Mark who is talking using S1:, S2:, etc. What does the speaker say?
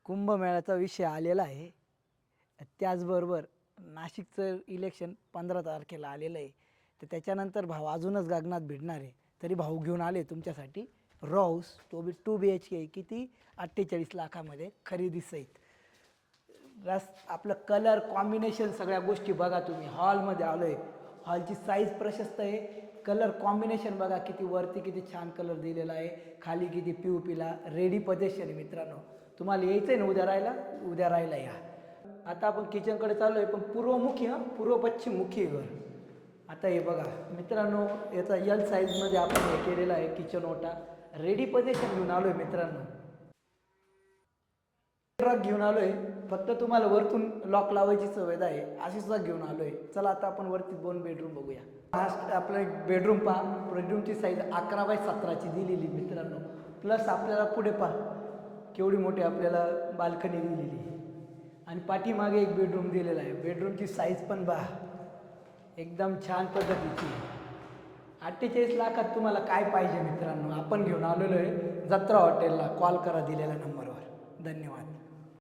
S1: कुंभमेळ्याचा विषय आलेला आहे. त्याचबरोबर नाशिकचं इलेक्शन 15 तारखेला आलेलं आहे. तर त्याच्यानंतर भाव अजूनच गगनात भिडणार आहे. तरी भाऊ घेऊन आले तुमच्यासाठी रॉ हाऊस, तो बी 2 BHK किती 48 लाखामध्ये खरेदी सहित. आपलं कलर कॉम्बिनेशन सगळ्या गोष्टी बघा तुम्ही. हॉलमध्ये आलो आहे, हॉलची साईज प्रशस्त आहे. कलर कॉम्बिनेशन बघा किती वरती किती छान कलर दिलेला आहे, खाली किती POPला रेडी पोझिशन आहे. मित्रांनो तुम्हाला यायचं आहे ना उद्या राहायला या. आता आपण किचनकडे चाललो आहे, पण पूर्वमुखी पूर्व पश्चिममुखी घर. आता हे बघा मित्रांनो, याचा L साईजमध्ये आपण हे केलेलं आहे. किचन ओटा रेडी पोझिशन घेऊन आलो आहे. मित्रांनो ट्रक घेऊन आलो आहे, फक्त तुम्हाला वरतून लॉक लावायची सवय आहे अशी सुद्धा घेऊन आलो आहे. चला आता आपण वरती 2 बेडरूम बघूया. हा आपलं एक बेडरूम पहा. बेडरूमची साईज 11x17ची दिलेली मित्रांनो. प्लस आपल्याला पुढे पहा केवढी मोठी आपल्याला बाल्कनी दिलेली आहे. आणि पाठीमागे एक बेडरूम दिलेला आहे. बेडरूमची साईज पण पहा एकदम छान पद्धतीची. 48 लाखात तुम्हाला काय पाहिजे मित्रांनो, आपण घेऊन आलेलो आहे जत्रा हॉटेलला. कॉल करा दिलेल्या नंबरवर. धन्यवाद.